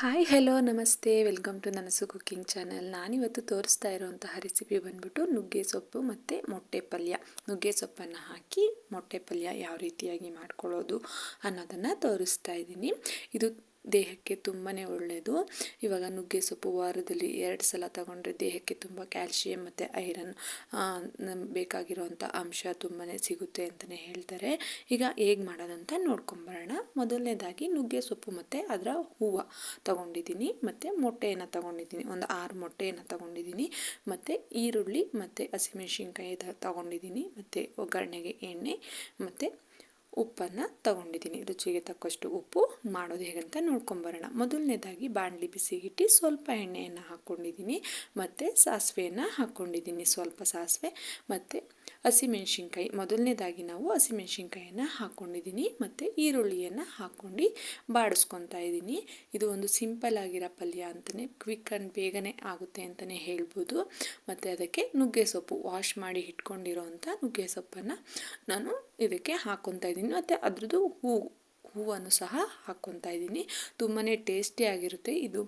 Hi hello ನಮಸ್ತೆ welcome to ನನಸು cooking channel. ನಾನಿವತ್ತು ತೋರಿಸ್ತಾ ಇರೋವಂತಹ ರೆಸಿಪಿ ಬಂದ್ಬಿಟ್ಟು ನುಗ್ಗೆ ಸೊಪ್ಪು ಮತ್ತು ಮೊಟ್ಟೆ ಪಲ್ಯ. ನುಗ್ಗೆ ಸೊಪ್ಪನ್ನು ಹಾಕಿ ಮೊಟ್ಟೆ ಪಲ್ಯ ಯಾವ ರೀತಿಯಾಗಿ ಮಾಡ್ಕೊಳ್ಳೋದು ಅನ್ನೋದನ್ನು ತೋರಿಸ್ತಾ ಇದ್ದೀನಿ. ಇದು ದೇಹಕ್ಕೆ ತುಂಬಾ ಒಳ್ಳೆಯದು. ಇವಾಗ ನುಗ್ಗೆ ಸೊಪ್ಪು ವಾರದಲ್ಲಿ 2 ಸಲ ತಗೊಂಡ್ರೆ ದೇಹಕ್ಕೆ ತುಂಬ ಕ್ಯಾಲ್ಶಿಯಂ ಮತ್ತು ಐರನ್ ಬೇಕಾಗಿರೋವಂಥ ಅಂಶ ತುಂಬಾ ಸಿಗುತ್ತೆ ಅಂತಲೇ ಹೇಳ್ತಾರೆ. ಈಗ ಹೇಗೆ ಮಾಡೋದಂತ ನೋಡ್ಕೊಂಬರೋಣ. ಮೊದಲನೇದಾಗಿ ನುಗ್ಗೆ ಸೊಪ್ಪು ಮತ್ತು ಅದರ ಹೂವು ತಗೊಂಡಿದ್ದೀನಿ, ಮತ್ತು ಮೊಟ್ಟೆಯನ್ನು ತಗೊಂಡಿದ್ದೀನಿ. ಒಂದು 6 ಮೊಟ್ಟೆಯನ್ನು ತಗೊಂಡಿದ್ದೀನಿ, ಮತ್ತು ಈರುಳ್ಳಿ ಮತ್ತು ಹಸಿಮೆಣಸಿನ್ಕಾಯಿ ತಗೊಂಡಿದ್ದೀನಿ, ಮತ್ತು ಒಗ್ಗರಣೆಗೆ ಎಣ್ಣೆ ಮತ್ತು ಉಪ್ಪನ್ನು ತಗೊಂಡಿದ್ದೀನಿ. ರುಚಿಗೆ ತಕ್ಕಷ್ಟು ಉಪ್ಪು. ಮಾಡೋದು ಹೇಗಂತ ನೋಡ್ಕೊಂಬರೋಣ. ಮೊದಲನೇದಾಗಿ ಬಾಣಲಿ ಬಿಸಿಗಿಟ್ಟು ಸ್ವಲ್ಪ ಎಣ್ಣೆಯನ್ನು ಹಾಕ್ಕೊಂಡಿದ್ದೀನಿ, ಮತ್ತು ಸಾಸಿವೆಯನ್ನು ಹಾಕ್ಕೊಂಡಿದ್ದೀನಿ. ಸ್ವಲ್ಪ ಸಾಸಿವೆ ಮತ್ತು ಹಸಿಮೆಣಸಿನ್ಕಾಯಿ. ಮೊದಲನೇದಾಗಿ ನಾವು ಹಸಿಮೆಣಸಿನ್ಕಾಯನ್ನು ಹಾಕ್ಕೊಂಡಿದ್ದೀನಿ, ಮತ್ತು ಈರುಳ್ಳಿಯನ್ನು ಹಾಕ್ಕೊಂಡು ಬಾಡಿಸ್ಕೊತಾ ಇದ್ದೀನಿ. ಇದು ಒಂದು ಸಿಂಪಲ್ ಆಗಿರೋ ಪಲ್ಯ ಅಂತಲೇ, ಕ್ವಿಕ್ ಆ್ಯಂಡ್ ಬೇಗನೆ ಆಗುತ್ತೆ ಅಂತಲೇ ಹೇಳ್ಬೋದು. ಮತ್ತು ಅದಕ್ಕೆ ನುಗ್ಗೆ ಸೊಪ್ಪು ವಾಶ್ ಮಾಡಿ ಇಟ್ಕೊಂಡಿರೋವಂಥ ನುಗ್ಗೆ ಸೊಪ್ಪನ್ನು ನಾನು ಇದಕ್ಕೆ ಹಾಕ್ಕೊತಾ ಇದ್ದೀನಿ, ಮತ್ತು ಅದ್ರದ್ದು ಹೂವನ್ನು ಸಹ ಹಾಕ್ಕೊತಾ ಇದ್ದೀನಿ. ತುಂಬಾ ಟೇಸ್ಟಿಯಾಗಿರುತ್ತೆ ಇದು.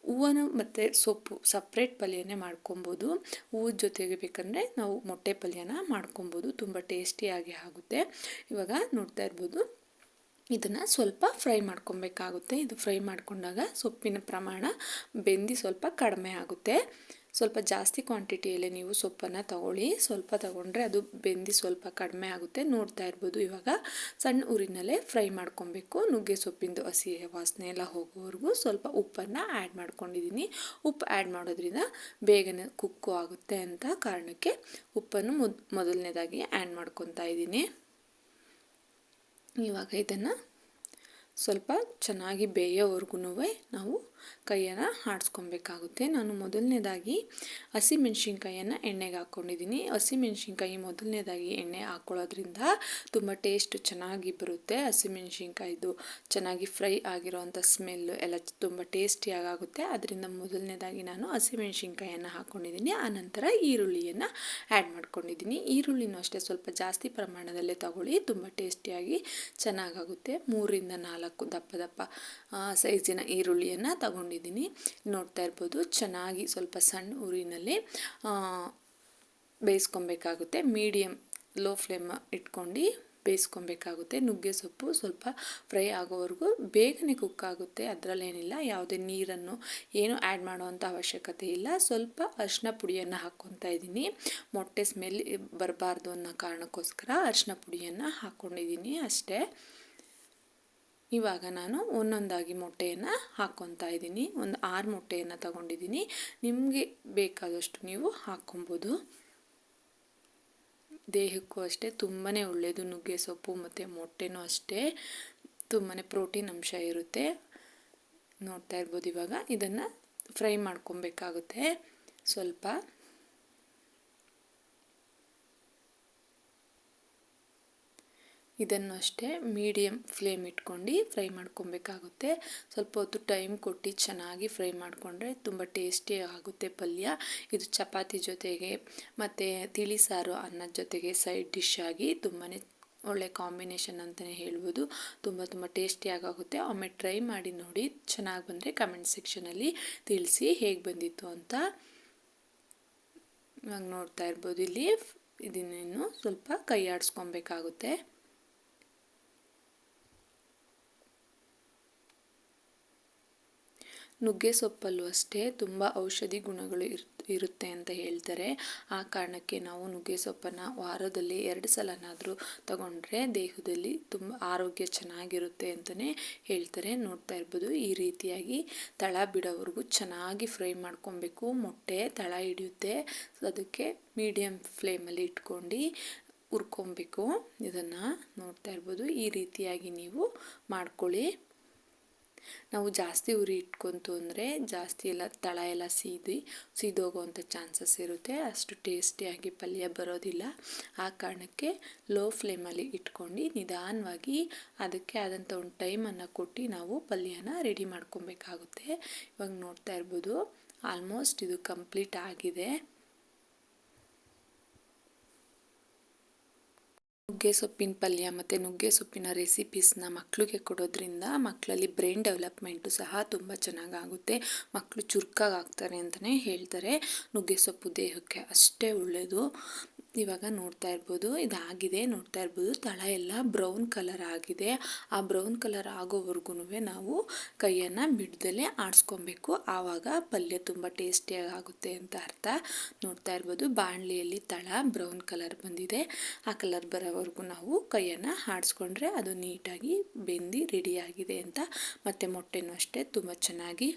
ಹೂವನ್ನು ಮತ್ತು ಸೊಪ್ಪು ಸಪ್ರೇಟ್ ಪಲ್ಯನೇ ಮಾಡ್ಕೊಬೋದು. ಹೂವದ ಜೊತೆಗೆ ಬೇಕಂದರೆ ನಾವು ಮೊಟ್ಟೆ ಪಲ್ಯನ ಮಾಡ್ಕೊಬೋದು, ತುಂಬ ಟೇಸ್ಟಿಯಾಗಿ ಆಗುತ್ತೆ. ಇವಾಗ ನೋಡ್ತಾ ಇರ್ಬೋದು, ಇದನ್ನು ಸ್ವಲ್ಪ ಫ್ರೈ ಮಾಡ್ಕೊಬೇಕಾಗುತ್ತೆ. ಇದು ಫ್ರೈ ಮಾಡಿಕೊಂಡಾಗ ಸೊಪ್ಪಿನ ಪ್ರಮಾಣ ಬೆಂದು ಸ್ವಲ್ಪ ಕಡಿಮೆ ಆಗುತ್ತೆ. ಸ್ವಲ್ಪ ಜಾಸ್ತಿ ಕ್ವಾಂಟಿಟಿಯಲ್ಲೇ ನೀವು ಸೊಪ್ಪನ್ನು ತಗೊಳ್ಳಿ. ಸ್ವಲ್ಪ ತಗೊಂಡ್ರೆ ಅದು ಬೆಂದು ಸ್ವಲ್ಪ ಕಡಿಮೆ ಆಗುತ್ತೆ. ನೋಡ್ತಾ ಇರ್ಬೋದು, ಇವಾಗ ಸಣ್ಣ ಉರಿನಲ್ಲೇ ಫ್ರೈ ಮಾಡ್ಕೊಬೇಕು. ನುಗ್ಗೆ ಸೊಪ್ಪಿಂದು ಹಸಿ ವಾಸನೆ ಎಲ್ಲ ಹೋಗೋವರೆಗೂ ಸ್ವಲ್ಪ ಉಪ್ಪನ್ನು ಆ್ಯಡ್ ಮಾಡ್ಕೊಂಡಿದ್ದೀನಿ. ಉಪ್ಪು ಆ್ಯಡ್ ಮಾಡೋದ್ರಿಂದ ಬೇಗನೆ ಕುಕ್ಕು ಆಗುತ್ತೆ ಅಂತ ಕಾರಣಕ್ಕೆ ಉಪ್ಪನ್ನು ಮೊದಲನೇದಾಗಿ ಆ್ಯಡ್ ಮಾಡ್ಕೊತಾ ಇದ್ದೀನಿ. ಇವಾಗ ಇದನ್ನು ಸ್ವಲ್ಪ ಚೆನ್ನಾಗಿ ಬೇಯೋವರೆಗೂ ನಾವು ಕೈಯನ್ನು ಆಡಿಸ್ಕೊಬೇಕಾಗುತ್ತೆ. ನಾನು ಮೊದಲನೇದಾಗಿ ಹಸಿಮೆಣ್ಸಿನ್ಕಾಯನ್ನು ಎಣ್ಣೆಗೆ ಹಾಕ್ಕೊಂಡಿದ್ದೀನಿ. ಹಸಿಮೆಣ್ಸಿನ್ಕಾಯಿ ಮೊದಲನೇದಾಗಿ ಎಣ್ಣೆ ಹಾಕ್ಕೊಳ್ಳೋದ್ರಿಂದ ತುಂಬ ಟೇಸ್ಟ್ ಚೆನ್ನಾಗಿ ಬರುತ್ತೆ. ಹಸಿಮೆಣ್ಸಿನ್ಕಾಯಿದು ಚೆನ್ನಾಗಿ ಫ್ರೈ ಆಗಿರೋವಂಥ ಸ್ಮೆಲ್ಲು ಎಲ್ಲ ತುಂಬ ಟೇಸ್ಟಿಯಾಗಿ ಆಗುತ್ತೆ. ಅದರಿಂದ ಮೊದಲನೇದಾಗಿ ನಾನು ಹಸಿಮೆಣ್ಸಿನ್ಕಾಯನ್ನು ಹಾಕ್ಕೊಂಡಿದ್ದೀನಿ. ಆನಂತರ ಈರುಳ್ಳಿಯನ್ನು ಆ್ಯಡ್ ಮಾಡ್ಕೊಂಡಿದ್ದೀನಿ. ಈರುಳ್ಳಿನೂ ಅಷ್ಟೇ ಸ್ವಲ್ಪ ಜಾಸ್ತಿ ಪ್ರಮಾಣದಲ್ಲೇ ತಗೊಳ್ಳಿ, ತುಂಬ ಟೇಸ್ಟಿಯಾಗಿ ಚೆನ್ನಾಗಾಗುತ್ತೆ. 3ರಿಂದ 4 ದಪ್ಪ ಸೈಜಿನ ಈರುಳ್ಳಿಯನ್ನು ತಗೊಂಡಿದ್ದೀನಿ. ನೋಡ್ತಾ ಇರ್ಬೋದು, ಚೆನ್ನಾಗಿ ಸ್ವಲ್ಪ ಸಣ್ಣ ಉರಿನಲ್ಲಿ ಬೇಯಿಸ್ಕೊಬೇಕಾಗುತ್ತೆ. ಮೀಡಿಯಮ್ ಲೋ ಫ್ಲೇಮ್ ಇಟ್ಕೊಂಡು ಬೇಯಿಸ್ಕೊಬೇಕಾಗುತ್ತೆ. ನುಗ್ಗೆ ಸೊಪ್ಪು ಸ್ವಲ್ಪ ಫ್ರೈ ಆಗೋವರೆಗೂ ಬೇಗನೆ ಕುಕ್ ಆಗುತ್ತೆ. ಅದರಲ್ಲೇನಿಲ್ಲ, ಯಾವುದೇ ನೀರನ್ನು ಏನು ಆ್ಯಡ್ ಮಾಡುವಂಥ ಅವಶ್ಯಕತೆ ಇಲ್ಲ. ಸ್ವಲ್ಪ ಅರಿಶಿನ ಪುಡಿಯನ್ನು ಹಾಕ್ಕೊತಾ ಇದ್ದೀನಿ. ಮೊಟ್ಟೆ ಸ್ಮೆಲ್ ಬರಬಾರ್ದು ಅನ್ನೋ ಕಾರಣಕ್ಕೋಸ್ಕರ ಅರಿಶಿನ ಪುಡಿಯನ್ನು ಹಾಕ್ಕೊಂಡಿದ್ದೀನಿ ಅಷ್ಟೇ. ಇವಾಗ ನಾನು ಒಂದೊಂದಾಗಿ ಮೊಟ್ಟೆಯನ್ನು ಹಾಕ್ಕೊತಾ ಇದ್ದೀನಿ. ಒಂದು 6 ಮೊಟ್ಟೆಯನ್ನು ತಗೊಂಡಿದ್ದೀನಿ. ನಿಮಗೆ ಬೇಕಾದಷ್ಟು ನೀವು ಹಾಕ್ಕೊಬೋದು. ದೇಹಕ್ಕೂ ಅಷ್ಟೇ ತುಂಬಾ ಒಳ್ಳೆಯದು ನುಗ್ಗೆ ಸೊಪ್ಪು, ಮತ್ತು ಮೊಟ್ಟೆನೂ ಅಷ್ಟೇ ತುಂಬಾ ಪ್ರೋಟೀನ್ ಅಂಶ ಇರುತ್ತೆ. ನೋಡ್ತಾ ಇರ್ಬೋದು, ಇವಾಗ ಇದನ್ನು ಫ್ರೈ ಮಾಡ್ಕೊಬೇಕಾಗುತ್ತೆ. ಸ್ವಲ್ಪ ಇದನ್ನು ಅಷ್ಟೇ ಮೀಡಿಯಮ್ ಫ್ಲೇಮ್ ಇಟ್ಕೊಂಡು ಫ್ರೈ ಮಾಡ್ಕೊಬೇಕಾಗುತ್ತೆ. ಸ್ವಲ್ಪ ಹೊತ್ತು ಟೈಮ್ ಕೊಟ್ಟು ಚೆನ್ನಾಗಿ ಫ್ರೈ ಮಾಡಿಕೊಂಡ್ರೆ ತುಂಬ ಟೇಸ್ಟಿ ಆಗುತ್ತೆ ಪಲ್ಯ. ಇದು ಚಪಾತಿ ಜೊತೆಗೆ ಮತ್ತು ತಿಳಿ ಸಾರು ಅನ್ನದ ಜೊತೆಗೆ ಸೈಡ್ ಡಿಶ್ ಆಗಿ ತುಂಬಾ ಒಳ್ಳೆ ಕಾಂಬಿನೇಷನ್ ಅಂತಲೇ ಹೇಳ್ಬೋದು. ತುಂಬ ಟೇಸ್ಟಿಯಾಗುತ್ತೆ. ಒಮ್ಮೆ ಟ್ರೈ ಮಾಡಿ ನೋಡಿ, ಚೆನ್ನಾಗಿ ಬಂದರೆ ಕಮೆಂಟ್ ಸೆಕ್ಷನಲ್ಲಿ ತಿಳಿಸಿ ಹೇಗೆ ಬಂದಿತ್ತು ಅಂತ. ಇವಾಗ ನೋಡ್ತಾ ಇರ್ಬೋದು, ಇಲ್ಲಿ ಇದನ್ನೇನು ಸ್ವಲ್ಪ ಕೈ ಆಡಿಸ್ಕೊಬೇಕಾಗುತ್ತೆ. ನುಗ್ಗೆ ಸೊಪ್ಪಲ್ಲೂ ಅಷ್ಟೇ ತುಂಬ ಔಷಧಿ ಗುಣಗಳು ಇರುತ್ತೆ ಅಂತ ಹೇಳ್ತಾರೆ. ಆ ಕಾರಣಕ್ಕೆ ನಾವು ನುಗ್ಗೆ ಸೊಪ್ಪನ್ನು ವಾರದಲ್ಲಿ 2 ಸಲನಾದರೂ ತಗೊಂಡ್ರೆ ದೇಹದಲ್ಲಿ ತುಂಬ ಆರೋಗ್ಯ ಚೆನ್ನಾಗಿರುತ್ತೆ ಅಂತಲೇ ಹೇಳ್ತಾರೆ. ನೋಡ್ತಾ ಇರ್ಬೋದು, ಈ ರೀತಿಯಾಗಿ ತಳ ಬಿಡೋವರೆಗೂ ಚೆನ್ನಾಗಿ ಫ್ರೈ ಮಾಡ್ಕೊಬೇಕು. ಮೊಟ್ಟೆ ತಳ ಹಿಡಿಯುತ್ತೆ, ಅದಕ್ಕೆ ಮೀಡಿಯಮ್ ಫ್ಲೇಮಲ್ಲಿ ಇಟ್ಕೊಂಡು ಹುರ್ಕೊಬೇಕು. ಇದನ್ನು ನೋಡ್ತಾ ಇರ್ಬೋದು, ಈ ರೀತಿಯಾಗಿ ನೀವು ಮಾಡ್ಕೊಳ್ಳಿ. ನಾವು ಜಾಸ್ತಿ ಉರಿ ಇಟ್ಕೊಂತು ಅಂದರೆ ಜಾಸ್ತಿ ಎಲ್ಲ ತಳ ಎಲ್ಲ ಸೀದೋಗುವಂಥ ಚಾನ್ಸಸ್ ಇರುತ್ತೆ. ಅಷ್ಟು ಟೇಸ್ಟಿಯಾಗಿ ಪಲ್ಯ ಬರೋದಿಲ್ಲ. ಆ ಕಾರಣಕ್ಕೆ ಲೋ ಫ್ಲೇಮಲ್ಲಿ ಇಟ್ಕೊಂಡು ನಿಧಾನವಾಗಿ ಅದಕ್ಕೆ ಆದಂಥ ಒಂದು ಟೈಮನ್ನು ಕೊಟ್ಟು ನಾವು ಪಲ್ಯನ ರೆಡಿ ಮಾಡ್ಕೊಬೇಕಾಗುತ್ತೆ. ಇವಾಗ ನೋಡ್ತಾ ಇರ್ಬೋದು, ಆಲ್ಮೋಸ್ಟ್ ಇದು ಕಂಪ್ಲೀಟ್ ಆಗಿದೆ. ನುಗ್ಗೆ ಸೊಪ್ಪಿನ ಪಲ್ಯ ಮತ್ತು ನುಗ್ಗೆ ಸೊಪ್ಪಿನ ರೆಸಿಪೀಸ್ನ ಮಕ್ಕಳಿಗೆ ಕೊಡೋದ್ರಿಂದ ಮಕ್ಕಳಲ್ಲಿ ಬ್ರೈನ್ ಡೆವಲಪ್ಮೆಂಟು ಸಹ ತುಂಬ ಚೆನ್ನಾಗಾಗುತ್ತೆ. ಮಕ್ಕಳು ಚುರುಕಾಗ್ತಾರೆ ಅಂತಲೇ ಹೇಳ್ತಾರೆ. ನುಗ್ಗೆ ಸೊಪ್ಪು ದೇಹಕ್ಕೆ ಅಷ್ಟೇ ಒಳ್ಳೆಯದು. ಇವಾಗ ನೋಡ್ತಾ ಇರ್ಬೋದು, ಇದಾಗಿದೆ, ನೋಡ್ತಾ ಇರ್ಬೋದು, ತಳ ಎಲ್ಲ ಬ್ರೌನ್ ಕಲರ್ ಆಗಿದೆ. ಆ ಬ್ರೌನ್ ಕಲರ್ ಆಗೋವರೆಗೂ ನಾವು ಕೈಯನ್ನು ಬಿಡ್ದಲೇ ಆಡಿಸ್ಕೊಬೇಕು. ಆವಾಗ ಪಲ್ಯ ತುಂಬ ಟೇಸ್ಟಿಯಾಗಿ ಆಗುತ್ತೆ ಅಂತ ಅರ್ಥ. ನೋಡ್ತಾ ಇರ್ಬೋದು, ಬಾಣಲಿಯಲ್ಲಿ ತಳ ಬ್ರೌನ್ ಕಲರ್ ಬಂದಿದೆ. ಆ ಕಲರ್ ಬರೋವರೆಗೂ ನಾವು ಕೈಯನ್ನು ಆಡಿಸ್ಕೊಂಡ್ರೆ ಅದು ನೀಟಾಗಿ ಬೆಂದು ರೆಡಿಯಾಗಿದೆ ಅಂತ. ಮತ್ತು ಮೊಟ್ಟೆನೂ ಅಷ್ಟೇ ತುಂಬ ಚೆನ್ನಾಗಿ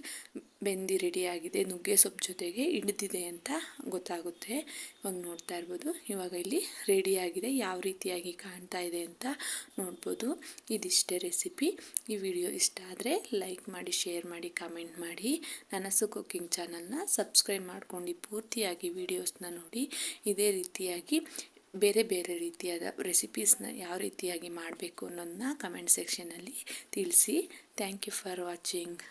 ಬೆಂದು ರೆಡಿಯಾಗಿದೆ, ನುಗ್ಗೆ ಸೊಪ್ಪು ಜೊತೆಗೆ ಹಿಡಿದಿದೆ ಅಂತ ಗೊತ್ತಾಗುತ್ತೆ. ಇವಾಗ ನೋಡ್ತಾ ಇರ್ಬೋದು, ಇವಾಗ ಇಲ್ಲಿ ರೆಡಿಯಾಗಿದೆ, ಯಾವ ರೀತಿಯಾಗಿ ಕಾಣ್ತಾ ಇದೆ ಅಂತ ನೋಡ್ಬೋದು. ಇದಿಷ್ಟೇ ರೆಸಿಪಿ. ಈ ವಿಡಿಯೋ ಇಷ್ಟ ಆದರೆ ಲೈಕ್ ಮಾಡಿ, ಶೇರ್ ಮಾಡಿ, ಕಮೆಂಟ್ ಮಾಡಿ. ನನಸು ಕುಕ್ಕಿಂಗ್ ಚಾನಲ್ನ ಸಬ್ಸ್ಕ್ರೈಬ್ ಮಾಡ್ಕೊಂಡು ಪೂರ್ತಿಯಾಗಿ ವಿಡಿಯೋಸ್ನ ನೋಡಿ. ಇದೇ ರೀತಿಯಾಗಿ ಬೇರೆ ಬೇರೆ ರೀತಿಯಾದ ರೆಸಿಪೀಸ್ನ ಯಾವ ರೀತಿಯಾಗಿ ಮಾಡಬೇಕು ಅನ್ನೋದನ್ನ ಕಮೆಂಟ್ ಸೆಕ್ಷನಲ್ಲಿ ತಿಳಿಸಿ. Thank you for watching.